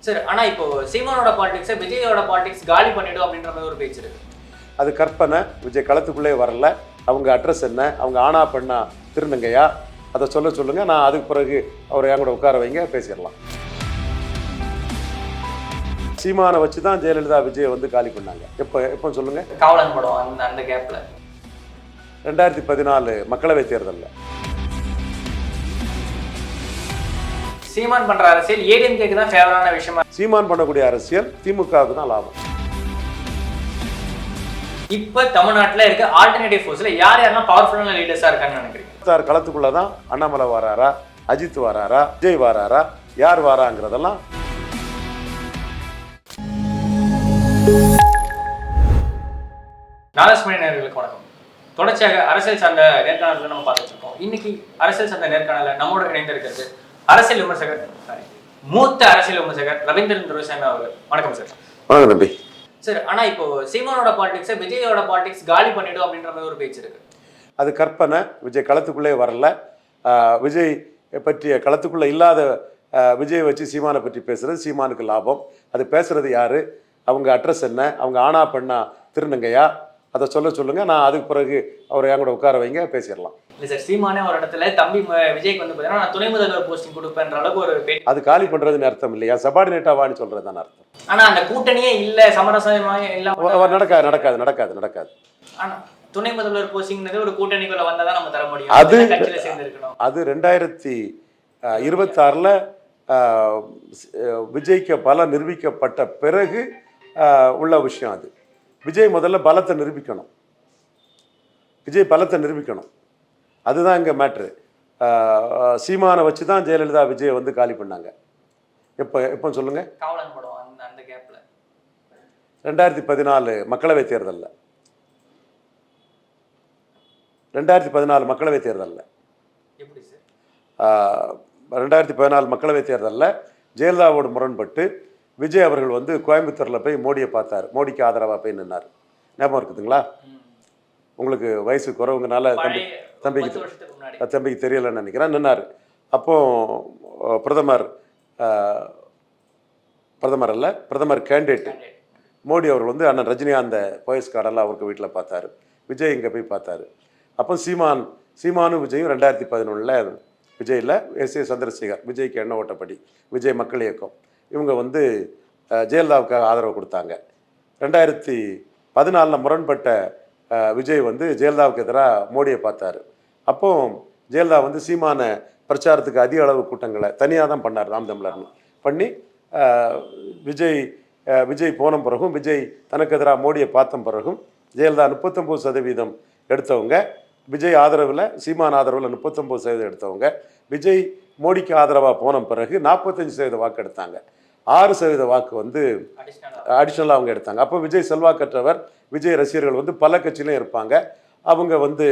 Sir ஆனா இப்போ சீமானோட பாலிடிக்ஸை விஜயோட பாலிடிக்ஸ் காலி பண்ணிடும் அப்படின்ற மாதிரி ஒரு பேச்சு இருக்கு. அது கற்பனை. விஜய் களத்துக்குள்ளே வரல. அவங்க அட்ரஸ் என்ன, அவங்க ஆனா பெண்ணா திருநங்கையா, அதை சொல்லுங்க. நான் அதுக்கு பிறகு அவரை என் கூட உட்கார வைங்க, பேசிடலாம். சீமானை வச்சு தான் ஜெயலலிதா விஜயை வந்து காலி பண்ணாங்க. எப்போ சொல்லுங்க. காவலன் படம் அந்த கேப்ல 2014 மக்களவை தேர்தலில் சீமான் பண்ற அரசியல் ஏடிஎம்கேக்கு தான் ஃபேவரான விஷயமா. சீமான் பண்ணக்கூடிய அரசியல் திமுகவுக்கு தான் லாபம். இப்ப தமிழ்நாட்டில் இருக்க ஆல்டர்னேட்டிவ் ஃபோர்ஸ்ல யாரெல்லாம் பவர்ஃபுல்லான லீடர்ஸா இருக்காங்கன்னு நினைக்கிறீங்க? களத்துக்குள்ளதான் அண்ணாமலை வாராரா, அஜித் வாராரா, விஜய் வாராரா, யார் வாராங்கிறதெல்லாம். நாலஸ்மணி நேயர்களுக்கு வணக்கம். தொடர்ச்சியாக அரசியல் சார்ந்த நேர்காணல்களை நம்ம பார்த்துட்டு இருக்கோம். இன்னைக்கு அரசியல் சார்ந்த நேர்காணல நம்மோட இணைந்திருக்கிறது அரசியல் விமர்சகர், மூத்த அரசியல் விமர்சகர் ரவீந்திரன் துரைசாமி அவர்கள். வணக்கம் சார். வணக்கம் தம்பி. சார் ஆனா இப்போ சீமானோட பாலிடிக்ஸை விஜயோட பாலிடிக்ஸ் காலி பண்ணிடும் அப்படின்ற மாதிரி ஒரு பேச்சு இருக்கு. அது கற்பனை. விஜய் களத்துக்குள்ளே வரல. விஜய் பற்றிய களத்துக்குள்ளே இல்லாத விஜய் வச்சு சீமானை பற்றி பேசுறது சீமானுக்கு லாபம். அது பேசுறது யாரு, அவங்க அட்ரஸ் என்ன, அவங்க ஆனா பெண்ணா திருநங்கையா, அதை சொல்லுங்க. நான் அதுக்கு பிறகு அவரை என் கூட உட்கார வைங்க, பேசிடலாம். இல்லை சார், சீமானே ஒரு இடத்துல தம்பி விஜய்க்கு வந்து பார்த்தீங்கன்னா நான் துணை முதல்வர் போஸ்டிங் கொடுப்பேன்ற அளவுக்கு ஒரு பேட்டி. அது காலி பண்றதுன்னு அர்த்தம் இல்லையா, சபார்டினேட்டாவான்னு சொல்றது தான் அர்த்தம். ஆனா அந்த கூட்டணியே இல்ல, சமரசமாக இல்லாம நடக்காது. ஆனா துணை முதல்வர் போஸ்டிங்கிறது ஒரு கூட்டணிக்குள்ள வந்தாதான் நம்ம தர முடியும். அது கட்சியில சேர்ந்து இருக்கணும். அது 2026 விஜய்க்கு பலம் நிரூபிக்கப்பட்ட பிறகு உள்ள விஷயம். அது விஜய் முதல்ல பலத்தை நிரூபிக்கணும். அதுதான் இங்கே மேட்ரு. சீமானை வச்சு தான் ஜெயலலிதா விஜயை வந்து காலி பண்ணாங்க. எப்போ சொல்லுங்க. காவலன் படம் அந்த கேப்ல 2014 மக்களவை தேர்தலில் 2014 மக்களவை தேர்தலில் எப்படி சார் 2014 மக்களவை தேர்தலில் ஜெயலலிதாவோடு முரண்பட்டு விஜய் அவர்கள் வந்து கோயம்புத்தூரில் போய் மோடியை பார்த்தார். மோடிக்கு ஆதரவாக போய் நின்னார். ஞாபகம் இருக்குதுங்களா? உங்களுக்கு வயசு குறவுங்கனால தம்பிக்கு தெரியலைன்னு நினைக்கிறேன். நின்னார். அப்போ பிரதமர் கேண்டிடேட் மோடி அவர்கள் வந்து அண்ணன் ரஜினிகாந்த் போயஸ் கார்டெல்லாம் அவருக்கு வீட்டில் பார்த்தாரு. விஜய் இங்கே போய் பார்த்தாரு. அப்போ சீமானும் விஜயும் 2011 விஜயில் எஸ் சந்திரசேகர், விஜய்க்கு எண்ண ஓட்டப்படி விஜய் மக்கள் இயக்கம், இவங்க வந்து ஜெயலலிதாவுக்காக ஆதரவு கொடுத்தாங்க. 2014 முரண்பட்ட விஜய் வந்து ஜெயலலிதாவுக்கு எதிராக மோடியை பார்த்தாரு. அப்போ ஜெயலலிதா வந்து சீமான பிரச்சாரத்துக்கு அதிக அளவு கூட்டங்களை தனியாக தான் பண்ணார். நாம் தமிழர்னு பண்ணி விஜய் போன பிறகும், விஜய் தனக்கு எதிராக மோடியை பார்த்த பிறகும் ஜெயலலிதா 39% எடுத்தவங்க, விஜய் ஆதரவில் சீமான் ஆதரவில் 39% எடுத்தவங்க, விஜய் மோடிக்கு ஆதரவாக போன பிறகு 45% வாக்கு எடுத்தாங்க. 6% வாக்கு வந்து அடிஷ்னலாக அவங்க எடுத்தாங்க. அப்போ விஜய் செல்வாக்கற்றவர். விஜய் ரசிகர்கள் வந்து பல கட்சியிலையும் இருப்பாங்க. அவங்க வந்து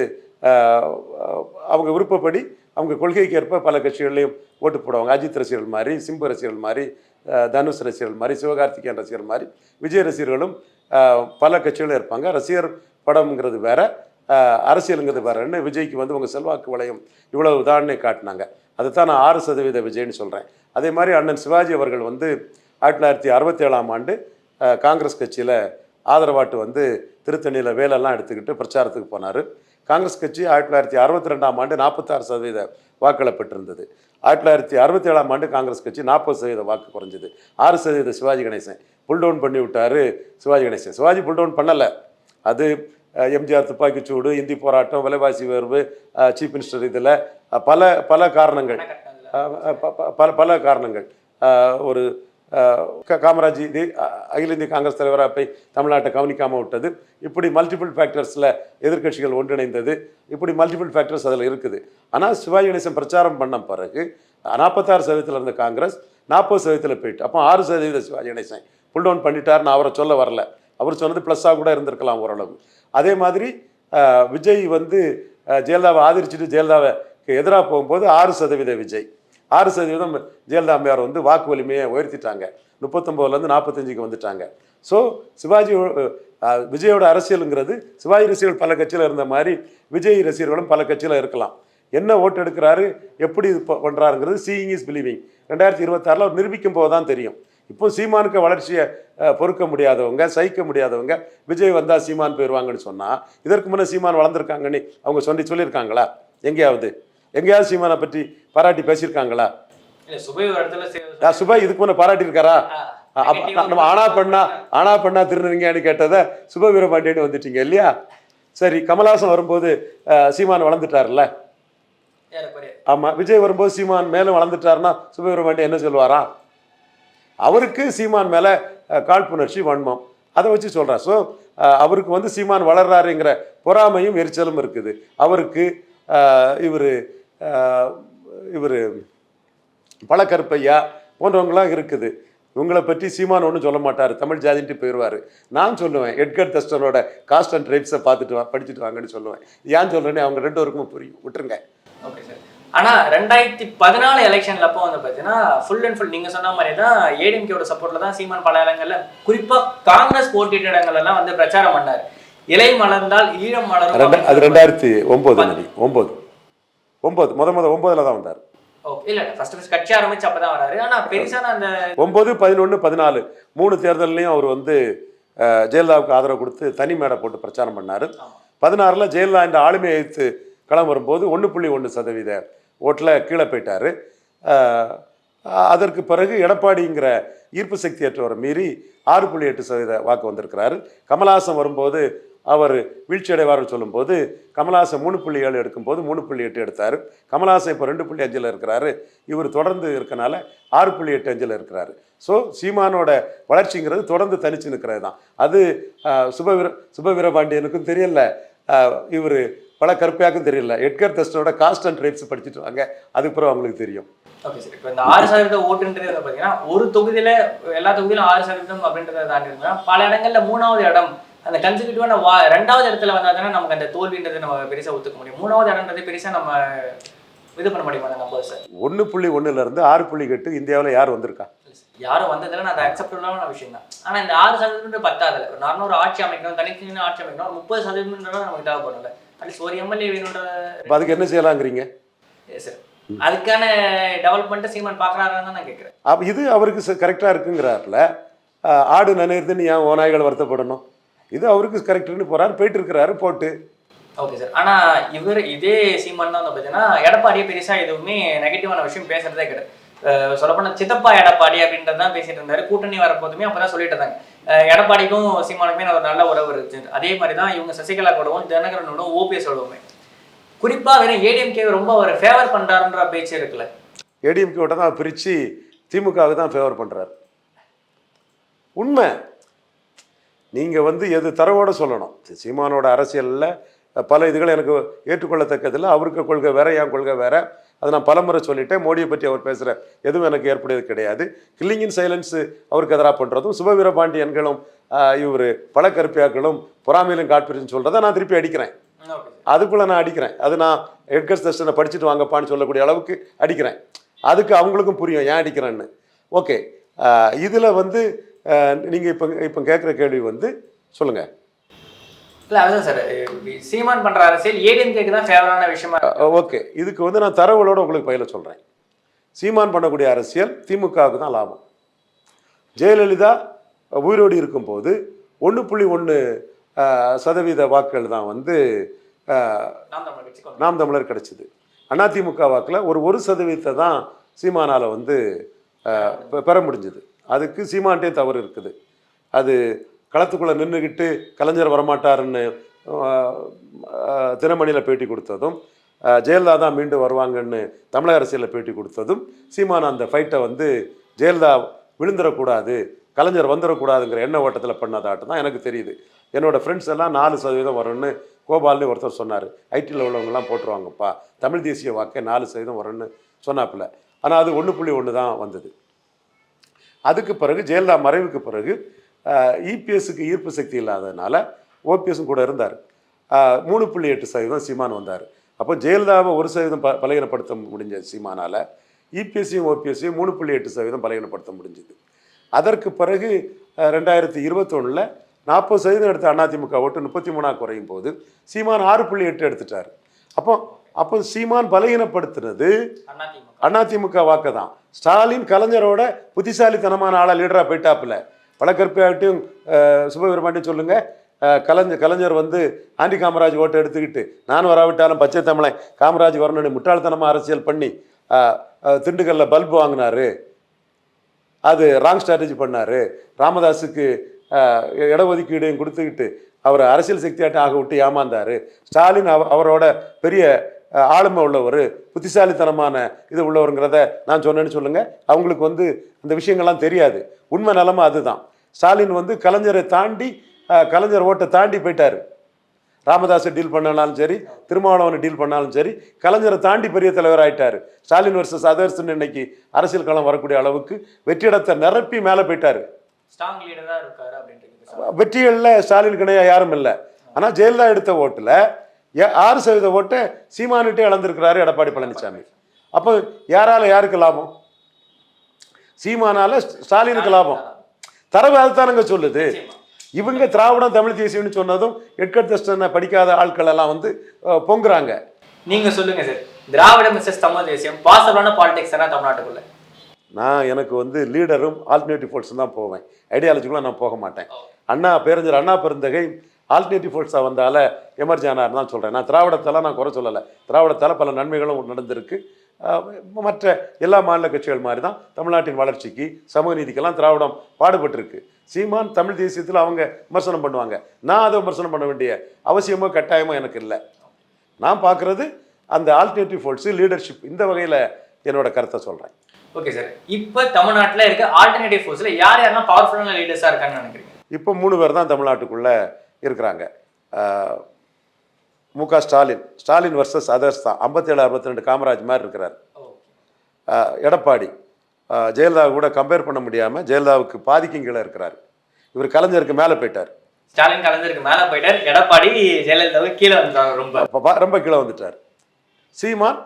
அவங்க விருப்பப்படி அவங்க கொள்கைக்கு ஏற்ப பல கட்சிகள்லையும் ஓட்டு போடுவாங்க. அஜித் ரசிகர்கள் மாதிரி, சிம்பு ரசிகர்கள் மாதிரி, தனுஷ் ரசிகர்கள் மாதிரி, சிவகார்த்திகேயன் ரசிகர்கள் மாதிரி விஜய் ரசிகர்களும் பல கட்சிகளும் இருப்பாங்க. ரசிகர் படம்ங்கிறது வேற, அரசியலுங்கிறது வேறன்னு விஜய்க்கு வந்து உங்கள் செல்வாக்கு வளையம் இவ்வளவு உதாரணை காட்டினாங்க. அதுதான் நான் 6% விஜய்னு சொல்கிறேன். அதே மாதிரி அண்ணன் சிவாஜி அவர்கள் வந்து 1967 காங்கிரஸ் கட்சியில் ஆதரவாட்டு வந்து திருத்தணியில் வேலையெல்லாம் எடுத்துக்கிட்டு பிரச்சாரத்துக்கு போனார். காங்கிரஸ் கட்சி 1962 46% வாக்களை பெற்றிருந்தது. 1967 காங்கிரஸ் கட்சி 40% வாக்கு குறைஞ்சது. 6% சிவாஜி கணேசன் புல்டவுன் பண்ணி விட்டார். சிவாஜி புல்டவுன் பண்ணலை. அது எம்ஜிஆர் துப்பாக்கிச்சூடு, இந்தி போராட்டம், விலைவாசி உயர்வு, சீஃப் மினிஸ்டர், இதில் பல காரணங்கள் ஒரு காமராஜ் அகில இந்திய காங்கிரஸ் தலைவராக போய் தமிழ்நாட்டை கவனிக்காமல் விட்டது, இப்படி மல்டிபிள் ஃபேக்டர்ஸில் எதிர்கட்சிகள் ஒன்றிணைந்தது, இப்படி மல்டிபிள் ஃபேக்டர்ஸ் அதில் இருக்குது. ஆனால் சிவாஜி கணேசன் பிரச்சாரம் பண்ண பிறகு 46% இருந்த காங்கிரஸ் 40% போயிட்டு, அப்போ 6% சிவாஜி கணேசன் புல் டவுன் பண்ணிட்டார்னு அவரை சொல்ல வரல. அவர் சொன்னது ப்ளஸ்ஸாக கூட இருந்திருக்கலாம் ஓரளவு. அதே மாதிரி விஜய் வந்து ஜெயலலிதாவை ஆதரிச்சுட்டு ஜெயலலிதாவுக்கு எதிராக போகும்போது 6% விஜய், 6% ஜெயலலிதா அம்மையார் வந்து வாக்கு வலிமையை உயர்த்திட்டாங்க. 39 45 வந்துட்டாங்க. ஸோ விஜயோட அரசியலுங்கிறது சிவாஜி ரசிகர்கள் பல கட்சியில் இருந்த மாதிரி விஜய் ரசிகர்களும் பல கட்சியில் இருக்கலாம். என்ன ஓட்டு எடுக்கிறாரு, எப்படி பண்ணுறாருங்கிறது சீயிங் இஸ் பிலீவிங் 2026 அவர் நிரூபிக்கும் போது தான் தெரியும். இப்போ சீமானுக்கு வளர்ச்சியை பொறுக்க முடியாதவங்க, சகிக்க முடியாதவங்க விஜய் வந்தால் சீமான் போயிடுவாங்கன்னு சொன்னால், இதற்கு முன்னே சீமான் வளர்ந்துருக்காங்கன்னு அவங்க சொல்லியிருக்காங்களா? எங்கேயாவது சீமானை பற்றி பாராட்டி பேசியிருக்காங்களா? சுபை இதுக்கு முன்னே பாராட்டியிருக்காரா? நம்ம ஆனா பண்ணா திருநீங்கன்னு கேட்டதை சுப வீரபாண்டியன்னு வந்துட்டீங்க இல்லையா? சரி, கமல்ஹாசன் வரும்போது சீமான் வளர்ந்துட்டார்ல. ஆமாம், விஜய் வரும்போது சீமான் மேலும் வளர்ந்துட்டாருன்னா சுப வீரபாண்டியன் என்ன சொல்லுவாரா? அவருக்கு சீமான் மேலே காழ்ப்புணர்ச்சி, வன்மம், அதை வச்சு சொல்கிறார். ஸோ அவருக்கு வந்து சீமான் வளர்றாருங்கிற பொறாமையும் எரிச்சலும் இருக்குது. அவருக்கு இவர் பழக்கருப்பையா போன்றவங்களாம் இருக்குது. இவங்களை பற்றி சீமான் ஒன்றும் சொல்ல மாட்டார், தமிழ் ஜாதின்ட்டு போயிடுவார். நான் சொல்லுவேன், எட்கர் தஸ்டனோட காஸ்ட் அண்ட் ட்ரைப்ஸை படிச்சுட்டு வாங்கன்னு சொல்லுவேன். ஏன் சொல்கிறேன்னு அவங்க 2 பேருக்கும் புரியும், விட்டுருங்க. Okay sir. ஆனால் 2014 எலெக்ஷனில் அப்போ வந்து பார்த்தீங்கன்னா ஃபுல் அண்ட் ஃபுல் நீங்கள் சொன்ன மாதிரி தான் ஏடிஎம்கேயோட சப்போர்ட்டில் தான் சீமான் பல இடங்களில், குறிப்பாக காங்கிரஸ் போட்டியிட்ட இடங்கள்லாம் வந்து பிரச்சாரம் பண்ணார். இலை மலர்ந்தால் ஈழம் மலரும். அது 2009 9 தான் வந்தார். இல்ல ஃபர்ஸ்ட் கட்சி ஆரம்பிச்சு அப்பதான் வராரு. ஆனா பெருசான அந்த 9, 11, 14 3 தேர்தல்லையும் அவர் வந்து ஜெயலலிதாவுக்கு ஆதரவு கொடுத்து தனி மேடை போட்டு பிரச்சாரம் பண்ணார். 16ல் ஜெயலலிதா இந்த ஆளுமையை எதிர்த்து களம் வரும்போது 1.1% ஓட்டில் கீழே போயிட்டார். அதற்கு பிறகு எடப்பாடிங்கிற ஈர்ப்பு சக்தி ஏற்றவரை மீறி 6.8% வாக்கு வந்திருக்கிறாரு. கமல்ஹாசன் வரும்போது அவர் வீழ்ச்சி அடைவார்னு சொல்லும்போது கமல்ஹாசன் 3.7 எடுக்கும்போது 3.8 எடுத்தார். கமல்ஹாசன் இப்போ 2.5 இருக்கிறாரு. இவர் தொடர்ந்து இருக்கனால 6.85 இருக்கிறாரு. ஸோ சீமானோட வளர்ச்சிங்கிறது தொடர்ந்து தனிச்சு நிற்கிறது தான். அது சுபவீரபாண்டியனுக்கும் தெரியல, இவர் பல கருப்பையாக்கும் தெரியல. எட்கர் தஸ்டனோட காஸ்ட் அண்ட் ட்ரைப்ஸ் படிச்சுட்டு வாங்க, அதுக்கப்புறம் அவங்களுக்கு தெரியும். Okay sir. இப்போ இந்த 6% ஓட்டுன்றது பார்த்தீங்கன்னா ஒரு தொகுதியில் எல்லா தொகுதியிலும் 6% அப்படின்றத தாண்டி இருந்தால் பல இடங்கள்ல 3வது இடம் அந்த கன்சிக்யூட்டிவான 2வது இடத்துல வந்தால் தானே நமக்கு அந்த தோல்வின்றது நம்ம பெருசாக ஒத்துக்க முடியும். 3வது இடம்ன்றது பெருசாக நம்ம இது பண்ண முடியுமா? நம்ம சார் 1.1 6.8 இந்தியாவில் யார் வந்திருக்கா? யாரும் வந்ததில்லை. நான் அதை அக்செப்டபிளான விஷயம் தான். ஆனால் இந்த 6% பத்தாதில்லை. ஒரு நார்மலாக ஆட்சி அமைக்கணும், தனித்தனியான ஆட்சி அமைக்கணும், ஒரு 30% நமக்கு தேவைப்படல. அட்லீஸ்ட் ஒரு எம்எல்ஏ வேணுன்ற. அதுக்கு என்ன செய்யலாங்கிறீங்க? சார் அதுக்கான டெவலப்மெண்ட்டை சீமான் பார்க்குறாருன்னு தான் நான் கேட்குறேன். அப்போ இது அவருக்கு கரெக்டாக இருக்குங்கிறாருல. ஆடு நனையிறதுன்னு ஏன் ஓநாய்கள் வருத்தப்படணும்? இது அவருக்கு கரெக்டுன்னு போயிட்டு இருக்கிறாரு போட்டு. Okay sir. ஆனால் இதே சீமான் தான் வந்து பார்த்தீங்கன்னா எடப்பாடியே பெருசாக எதுவுமே நெகட்டிவான விஷயம் பேசுறதே கிடையாது. சொல்லப்போனால் சித்தப்பா எடப்பாடி அப்படின்றது தான் பேசிட்டு இருந்தாரு. கூட்டணி வரப்போதுமே அப்போ தான் சொல்லிட்டு இருந்தாங்க எடப்பாடிக்கும் சீமானுக்குமே ஒரு நல்ல உறவு இருந்துச்சு. அதே மாதிரி தான் இவங்க சசிகலா கூடவும் தினகரனோடவும் ஓபிஎஸோடவுமே குறிப்பாக வெறும் ஏடிஎம்கே ரொம்ப ஒரு ஃபேவர் பண்ணுறாருன்ற பேச்சு இருக்குல்ல. ஏடிஎம்கேவோட தான் பிரித்து திமுகவுக்கு தான் ஃபேவர் பண்ணுறாரு. உண்மை. நீங்கள் வந்து எது தரவோடு சொல்லணும். சீமானோட அரசியலில் பல இதுகள் எனக்கு ஏற்றுக்கொள்ளத்தக்கதில்லை. அவருக்கு கொள்கை வேற, என் கொள்கை வேற. அதை நான் பலமுறை சொல்லிட்டேன். மோடியை பற்றி அவர் பேசுகிற எதுவும் எனக்கு ஏற்புடையது கிடையாது. கில்லிங் இன் சைலன்ஸு அவருக்கு எதிராக பண்ணுறதும், சுபவீரபாண்டியன்களும் இவர் பழக்கருப்பியாக்களும் பொறாமையிலும் காட்பிரின்னு சொல்கிறத நான் திருப்பி அடிக்கிறேன். அதுக்குள்ளே நான் அடிக்கிறேன். அது நான் எட்கர் தஸ்டனை படிச்சுட்டு வாங்கப்பான்னு சொல்லக்கூடிய அளவுக்கு அடிக்கிறேன். அதுக்கு அவங்களுக்கும் புரியும் ஏன் அடிக்கிறேன்னு. ஓகே, இதில் வந்து நீங்கள் இப்போ கேட்குற கேள்வி வந்து சொல்லுங்கள். இல்லை அதுதான் சார், சீமான் பண்ணுற அரசியல் ஏடிஎம்கேக்கு தான் ஃபேவரான விஷயமா. ஓகே, இதுக்கு வந்து நான் தரவுகளோட உங்களுக்கு பயில சொல்கிறேன். சீமான் பண்ணக்கூடிய அரசியல் திமுகவுக்கு தான் லாபம். ஜெயலலிதா உயிரோடு இருக்கும்போது 1.1% வாக்குகள் தான் வந்து நாம் தமிழர் கிடைச்சிது. அதிமுக வாக்கில் ஒரு 1% தான் சீமானால் வந்து பெற முடிஞ்சுது. அதுக்கு சீமான்ட்டே தவறு இருக்குது. அது களத்துக்குள்ளே நின்றுக்கிட்டு கலைஞர் வரமாட்டாருன்னு தினமணியில் பேட்டி கொடுத்ததும், ஜெயலலிதா தான் மீண்டும் வருவாங்கன்னு தமிழக அரசியலில் பேட்டி கொடுத்ததும், சீமான் அந்த ஃபைட்டை வந்து ஜெயலலிதா விழுந்துடக்கூடாது, கலைஞர் வந்துடக்கூடாதுங்கிற எண்ண ஓட்டத்தில் பண்ணதாட்டு தான் எனக்கு தெரியுது. என்னோடய ஃப்ரெண்ட்ஸ் எல்லாம் 4% வரும்னு கோபால்னு ஒருத்தர் சொன்னார். ஐடியில் உள்ளவங்கெல்லாம் போட்டுருவாங்கப்பா, தமிழ் தேசிய வாக்கே 4% வரும்னு சொன்னாப்புல. ஆனால் அது 1.1 தான் வந்தது. அதுக்கு பிறகு ஜெயலலிதா மறைவுக்கு பிறகு இபிஎஸ்க்கு ஈர்ப்பு சக்தி இல்லாததுனால ஓபிஎஸும் கூட இருந்தார். 3.8% சீமான் வந்தார். அப்போ ஜெயலலிதாவை 1% பலகீனப்படுத்த முடிஞ்ச சீமானால் இபிஎஸ்சியும் ஓபிஎஸ்சியும் 3.8% பலகீனப்படுத்த முடிஞ்சுது. அதற்கு பிறகு 2021 40% எடுத்த அதிமுக ஓட்டு 33 குறையும் போது சீமான் 6.8 எடுத்துட்டார். அப்போ அப்போ சீமான் பலகீனப்படுத்துனது அதிமுக. அதிமுக வாக்கு தான். ஸ்டாலின் கலைஞரோட புத்திசாலித்தனமான ஆளா லீடரா போயிட்டாப்புல. வழக்கற்பையாகட்டும் சுபவீரமாட்டையும் சொல்லுங்க, கலைஞர் வந்து ஆண்டி காமராஜ் ஓட்டை எடுத்துக்கிட்டு நான் வராவிட்டாலும் பச்சை தமிழன் காமராஜ் வரணும்னு முட்டாள்தனமாக அரசியல் பண்ணி திண்டுக்கல்ல பல்பு வாங்கினாரு. அது ராங் ஸ்ட்ராட்டஜி பண்ணார். ராமதாஸுக்கு இடஒதுக்கீடையும் கொடுத்துக்கிட்டு அவரை அரசியல் சக்தியாட்டம் ஆக விட்டு ஏமாந்தார். ஸ்டாலின் அவரோட பெரிய ஆளுமை உள்ளவர், புத்திசாலித்தனமான இது உள்ளவருங்கிறத நான் சொன்னேன்னு சொல்லுங்கள். அவங்களுக்கு வந்து இந்த விஷயங்கள்லாம் தெரியாது. உண்மை நிலைமை அதுதான். ஸ்டாலின் வந்து கலைஞரை தாண்டி கலைஞர் ஓட்டை தாண்டி போயிட்டார். ராமதாஸை டீல் பண்ணாலும் சரி, திருமாவளவனை டீல் பண்ணாலும் சரி, கலைஞரை தாண்டி பெரிய தலைவர் ஆயிட்டார். ஸ்டாலின் வர்சஸ் அதர்ஸ்ன்னு இன்னைக்கு அரசியல் களம் வரக்கூடிய அளவுக்கு வெற்றிடத்தை நிரப்பி மேலே போயிட்டார். வெற்றிகளில் ஸ்டாலின் இணையா யாரும் இல்லை. ஆனால் ஜெயலலிதா எடுத்த ஓட்டில் 6% ஓட்டை சீமானிட்டே இழந்திருக்கிறாரு எடப்பாடி பழனிசாமி. அப்போ யாருக்கு லாபம்? சீமானால ஸ்டாலினுக்கு லாபம். தரவு அதுதானங்க சொல்லுது. இவங்க திராவிடம் தமிழ் தேசியம்னு சொன்னதும் எட்கர்டஸ்டனை படிக்காத ஆட்கள் எல்லாம் வந்து பொங்குறாங்க. நீங்க சொல்லுங்க சார், திராவிடம் மிஸ்ஸஸ் தமிழ் தேசியம் பாசிபிளான பாலிடிக்ஸ் தானே தமிழ்நாட்டுக்குள்ள? நான் எனக்கு வந்து லீடரும் ஆல்டர்னேட்டிவ் ஃபோர்ஸும் தான் போவேன். ஐடியாலஜிக்குலாம் நான் போக மாட்டேன். பேரறிஞர் அண்ணா பெருந்தகை ஆல்டர்னேட்டிவ் ஃபோர்ஸாக வந்தால எமர்ஜி ஆனார்னு தான் சொல்கிறேன். நான் திராவிடத்தால் நான் குறை சொல்லலை. திராவிடத்தால் பல நன்மைகளும் நடந்திருக்கு. மற்ற எல்லா மாநில கட்சிகள் மாதிரி தான் தமிழ்நாட்டின் வளர்ச்சிக்கு சமூக நீதிக்கெல்லாம் திராவிடம் பாடுபட்டிருக்கு. சீமான் தமிழ் தேசியத்தில் அவங்க விமர்சனம் பண்ணுவாங்க. நான் அதை விமர்சனம் பண்ண வேண்டிய அவசியமோ கட்டாயமோ எனக்கு இல்லை. நான் பார்க்குறது அந்த ஆல்டர்னேட்டிவ் ஃபோர்ஸு லீடர்ஷிப், இந்த வகையில் என்னோட கருத்தை சொல்கிறேன். ஓகே சார், இப்போ தமிழ்நாட்டில் இருக்க ஆல்டர்னேட்டிவ் ஃபோர்ஸில் யாரெல்லாம் பவர்ஃபுல்லான லீடர்ஸாக இருக்காங்கன்னு நினைக்கிறீங்க? இப்போ 3 பேர் தான் தமிழ்நாட்டுக்குள்ளே இருக்கிறாங்க. முக ஸ்டாலின் வர்சஸ் அதர்ஸ் தான். 57-62 காமராஜ் மாதிரி இருக்கிறார். எடப்பாடி ஜெயலலிதா கூட கம்பேர் பண்ண முடியாமல் ஜெயலலிதாவுக்கு பாதிக்கும் கீழே இருக்கிறார். இவர் கலைஞருக்கு மேலே போயிட்டார். ஸ்டாலின் கலைஞருக்கு மேலே போயிட்டார், எடப்பாடி ஜெயலலிதாவுக்கு கீழே வந்துட்டார், ரொம்ப கீழே வந்துட்டார். சீமான்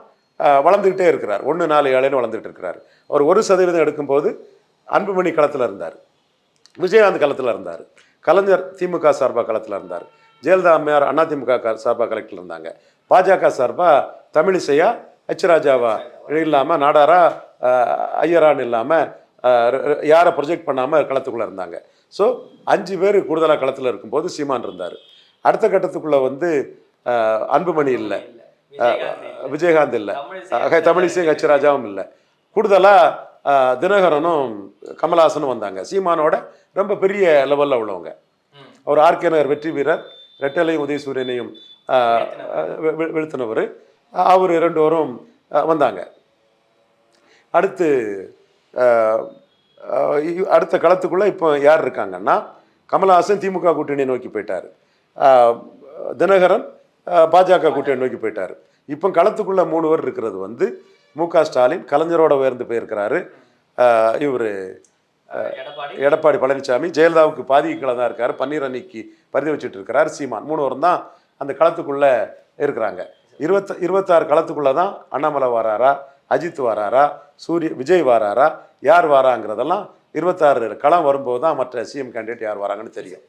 வளர்ந்துக்கிட்டே இருக்கிறார். 1-4-7 வளர்ந்துக்கிட்டு இருக்கிறார். அவர் 1% எடுக்கும்போது அன்புமணி களத்தில் இருந்தார், விஜயகாந்த் களத்தில் இருந்தார், கலைஞர் திமுக சார்பாக களத்தில் இருந்தார், ஜெயலலிதா அம்மையார் அதிமுக சார்பாக கலெக்டில் இருந்தாங்க, பாஜக சார்பாக தமிழிசையா ராஜாவா இல்லாமல் நாடாரா ஐயரான்னு இல்லாமல் யாரை ப்ரொஜெக்ட் பண்ணாமல் களத்துக்குள்ளே இருந்தாங்க. ஸோ 5 பேர் கூடுதலாக களத்தில் இருக்கும்போது சீமான் இருந்தார். அடுத்த கட்டத்துக்குள்ளே வந்து அன்புமணி இல்லை, விஜயகாந்த் இல்லை, தமிழிசை ராஜாவும் இல்லை. கூடுதலாக தினகரனும் கமல்ஹாசனும் வந்தாங்க. சீமானோட ரொம்ப பெரிய லெவலில் உள்ளவங்க. அவர் ஆர்கே நகர் வெற்றி வீரர், ரெட்டலையும் உதயசூரியனையும் வீழ்த்தினவர். அவர் 2 பேரும் வந்தாங்க. அடுத்த களத்துக்குள்ளே இப்போ யார் இருக்காங்கன்னா, கமல்ஹாசன் திமுக கூட்டணியை நோக்கி போயிட்டார், தினகரன் பாஜக கூட்டணி நோக்கி போயிட்டார். இப்போ களத்துக்குள்ளே 3 பேர் இருக்கிறது வந்து முக ஸ்டாலின் கலைஞரோட உயர்ந்து போயிருக்கிறாரு. இவர் எடப்பாடி பழனிசாமி ஜெயலலிதாவுக்கு பாதிக்கலை தான் இருக்கார், பன்னீர் அன்னைக்கு பரிதி வச்சுட்டு இருக்கிறார். சீமான் 3 பேரும் தான் அந்த களத்துக்குள்ளே இருக்கிறாங்க. 26 களத்துக்குள்ளே தான் அண்ணாமலை வாராரா, அஜித் வாராரா, விஜய் வாராரா, யார் வாராங்கிறதெல்லாம் 26 களம் வரும்போது தான் மற்ற சிஎம் கேண்டிடேட் யார் வராங்கன்னு தெரியும்.